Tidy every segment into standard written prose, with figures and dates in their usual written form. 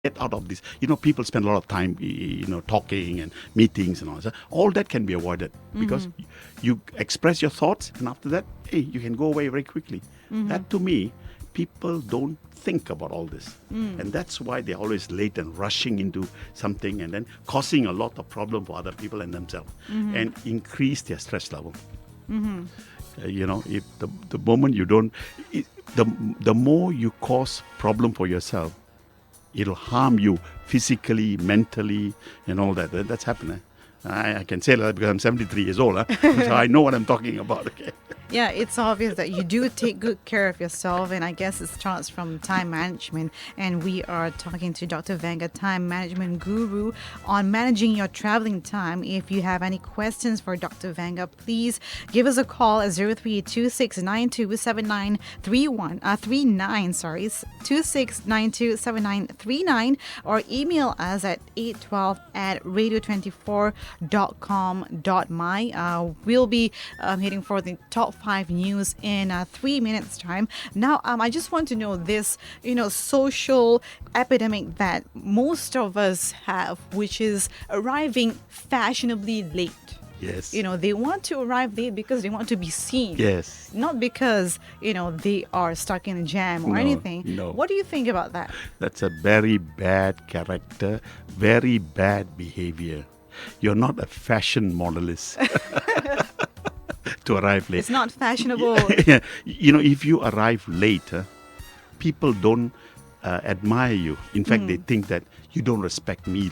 get out of this. People spend a lot of time, talking and meetings and all that. All that can be avoided because you express your thoughts, and after that, hey, you can go away very quickly. That to me, people don't think about all this, and that's why they're always late and rushing into something, and then causing a lot of problem for other people and themselves, and increase their stress level. If the moment you don't, the more you cause problem for yourself, it'll harm you physically, mentally, and all that. That's happening. I can say that because I'm 73 years old, so I know what I'm talking about. Okay. Yeah, it's obvious that you do take good care of yourself, and I guess it starts from time management. And we are talking to Dr. Vanga, time management guru, on managing your traveling time. If you have any questions for Dr. Vanga, please give us a call at 0326927939, sorry, 26927939, or email us at 812@radio24.com.my. We'll be hitting for the top 5 news in 3 minutes time. Now, I just want to know this, social epidemic that most of us have, which is arriving fashionably late. Yes. They want to arrive late because they want to be seen. Yes. Not because, they are stuck in a jam or anything. No. What do you think about that? That's a very bad character, very bad behavior. You're not a fashion modelist to arrive late. It's not fashionable. If you arrive late, people don't admire you. In fact, they think that you don't respect me.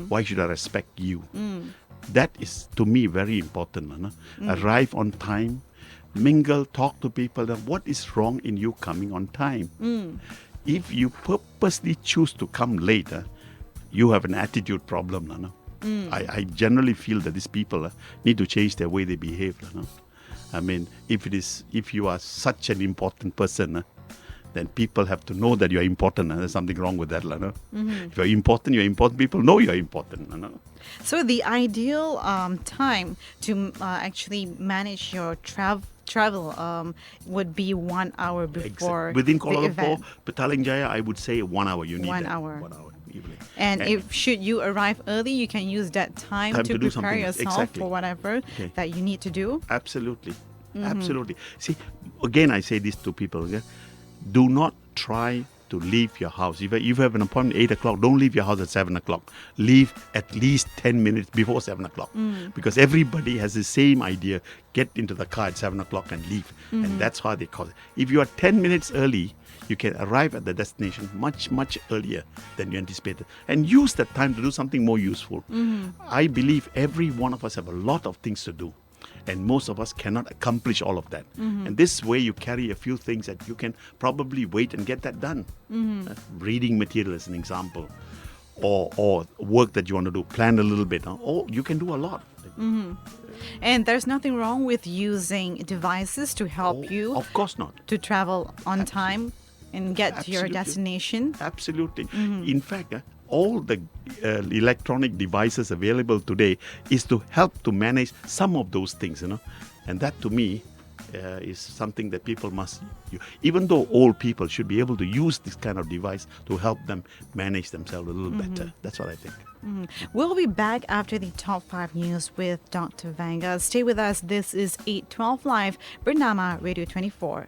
Why should I respect you? That is, to me, very important. Arrive on time, mingle, talk to people. What is wrong in you coming on time? If you purposely choose to come later, you have an attitude problem. I generally feel that these people need to change their way they behave. I mean, if you are such an important person, then people have to know that you're important. There's something wrong with that. If you're important, people know you're important. So the ideal time to actually manage your travel would be 1 hour before within the Kuala event. Lumpur, Petaling Jaya, I would say 1 hour. You need 1 that. hour. 1 hour. Evening. And if should you arrive early, you can use that time to do prepare something. yourself Exactly. for whatever that you need to do. Absolutely. Absolutely. See, again, I say this to people. Okay? Do not try to leave your house. If you have an appointment at 8 o'clock, don't leave your house at 7 o'clock. Leave at least 10 minutes before 7 o'clock. Because everybody has the same idea. Get into the car at 7 o'clock and leave. And that's how they call it. If you are 10 minutes early, you can arrive at the destination much, much earlier than you anticipated. And use that time to do something more useful. I believe every one of us have a lot of things to do. And most of us cannot accomplish all of that. And this way you carry a few things that you can probably wait and get that done. Reading material is an example. Or work that you want to do. Plan a little bit. Or you can do a lot. And there's nothing wrong with using devices to help you Of course not. to travel on time and get to your Absolutely. destination. Absolutely. In fact, all the electronic devices available today is to help to manage some of those things, And that to me is something that people must use. Even though old people should be able to use this kind of device to help them manage themselves a little better. That's what I think. We'll be back after the top 5 news with Dr. Vanga. Stay with us. This is 812 Live, Bernama Radio 24.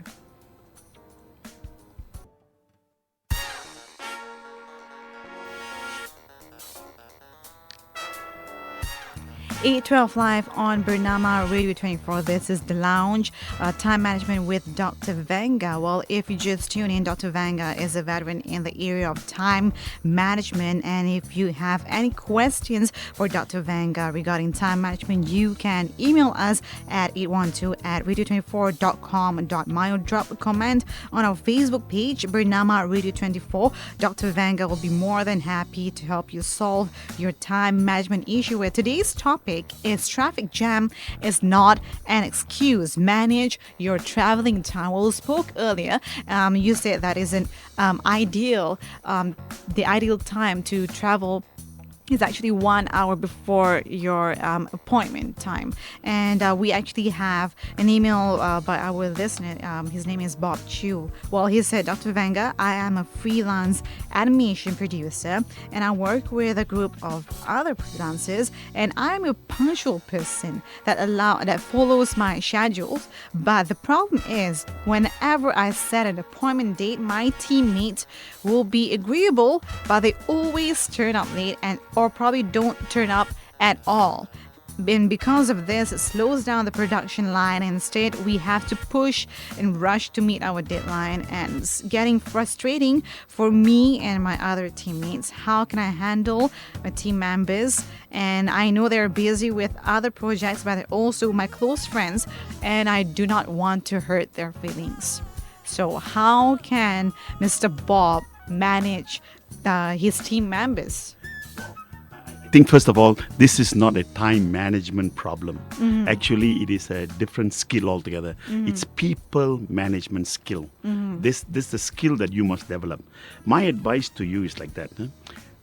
812 Live on Bernama Radio 24. This is The Lounge, time management with Dr. Vanga. Well, if you just tune in, Dr. Vanga is a veteran in the area of time management. And if you have any questions for Dr. Vanga regarding time management, you can email us at 812@radio24.com.my or drop a comment on our Facebook page, Bernama Radio 24. Dr. Vanga will be more than happy to help you solve your time management issue. Where today's topic is traffic jam is not an excuse. Manage your traveling time. Well, we spoke earlier. You said that is an the ideal time to travel It's actually 1 hour before your appointment time. And we actually have an email by our listener. His name is Bob Chu. Well, he said, Dr. Vanga, I am a freelance animation producer and I work with a group of other freelancers, and I'm a punctual person that follows my schedules. But the problem is, whenever I set an appointment date, my teammates will be agreeable, but they always turn up late and or probably don't turn up at all. And because of this, it slows down the production line. Instead, we have to push and rush to meet our deadline, and it's getting frustrating for me and my other teammates. How can I handle my team members? And I know they're busy with other projects, but they're also my close friends, and I do not want to hurt their feelings. So how can Mr. Bob manage his team members? I think, first of all, this is not a time management problem. Actually, it is a different skill altogether. It's people management skill. This is the skill that you must develop. My advice to you is like that.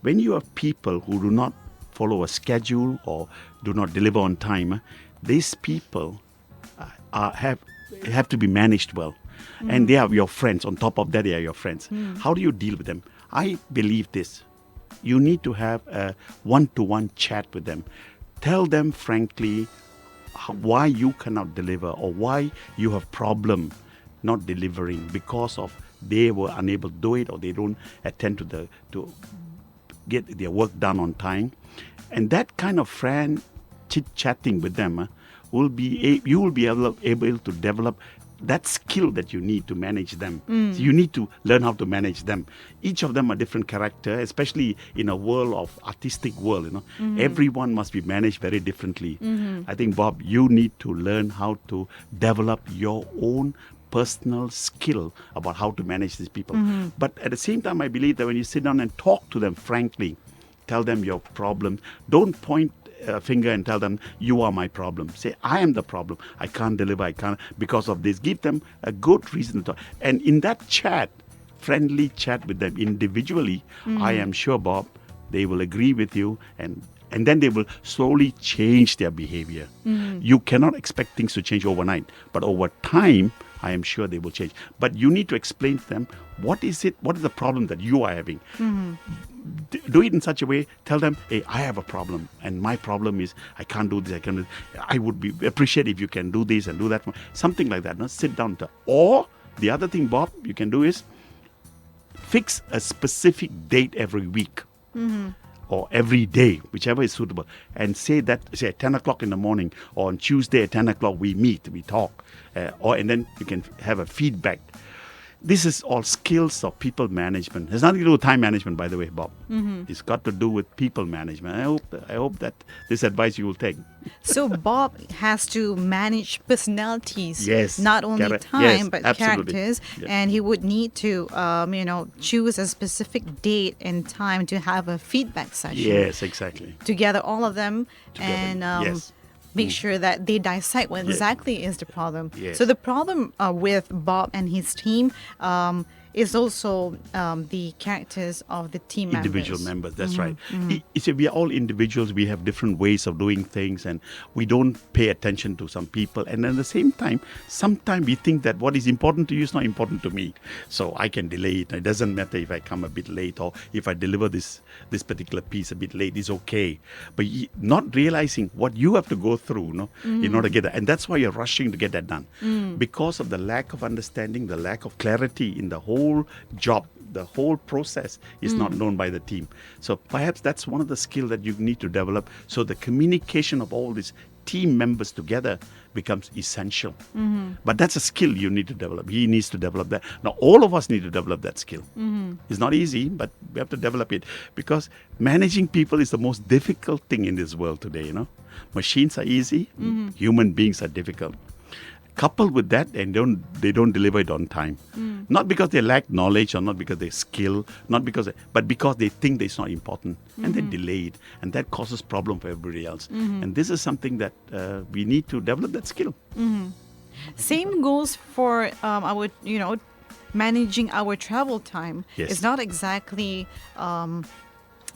When you have people who do not follow a schedule or do not deliver on time, these people have to be managed well. And they are your friends. On top of that, they are your friends. How do you deal with them? I believe this. You need to have a one-to-one chat with them. Tell them frankly why you cannot deliver or why you have problem not delivering because of they were unable to do it or they don't attend to get their work done on time. And that kind of friend chit-chatting with them you will be able to develop that skill that you need to manage them. So you need to learn how to manage them. Each of them are different character, especially in a world of artistic world. Everyone must be managed very differently. I think, Bob, you need to learn how to develop your own personal skill about how to manage these people. But at the same time, I believe that when you sit down and talk to them frankly, tell them your problems, don't point a finger and tell them you are my problem. Say, I am the problem. I can't deliver. I can't because of this. Give them a good reason to talk. And in that chat, friendly chat with them individually, I am sure, Bob, they will agree with you and then they will slowly change their behavior. You cannot expect things to change overnight, but over time, I am sure they will change. But you need to explain to them what is the problem that you are having. Do it in such a way, tell them, hey, I have a problem and my problem is I can't do this, I would appreciate if you can do this and do that. Something like that. Sit down. Or the other thing, Bob, you can do is fix a specific date every week. Or every day, whichever is suitable, and say at 10 o'clock in the morning or on Tuesday at 10 o'clock we meet, we talk, and then you can have a feedback. This is all skills of people management. It has nothing to do with time management, by the way, Bob. It's got to do with people management. I hope that this advice you will take. So Bob has to manage personalities, yes, not only time, yes, but absolutely. characters. Yes. And he would need to, choose a specific date and time to have a feedback session. Yes, exactly. To gather all of them Together, and yes. make sure that they dissect what exactly is the problem. Yes. So the problem with Bob and his team is also the characters of the team Individual members. members, that's right. We are all individuals. We have different ways of doing things and we don't pay attention to some people. And at the same time, sometimes we think that what is important to you is not important to me. So I can delay it. It doesn't matter if I come a bit late or if I deliver this particular piece a bit late, it's okay. But not realizing what you have to go through in order to get that. And that's why you're rushing to get that done. Because of the lack of understanding, the lack of clarity in the whole job, the whole process is not known by the team. So perhaps that's one of the skills that you need to develop. So the communication of all these team members together becomes essential. But that's a skill you need to develop. He needs to develop that. Now, all of us need to develop that skill. It's not easy, but we have to develop it because managing people is the most difficult thing in this world today. Machines are easy, human beings are difficult. Coupled with that, and they don't deliver it on time. Not because they lack knowledge or not because they skill, but because they think that it's not important and they delay it, and that causes problem for everybody else. And this is something that we need to develop that skill. Same goes for our managing our travel time. Yes. It's not exactly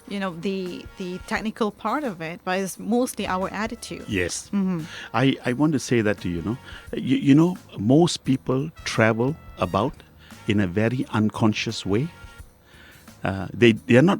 the technical part of it, but it's mostly our attitude. Yes. I want to say that to you, you know, most people travel about in a very unconscious way. They are not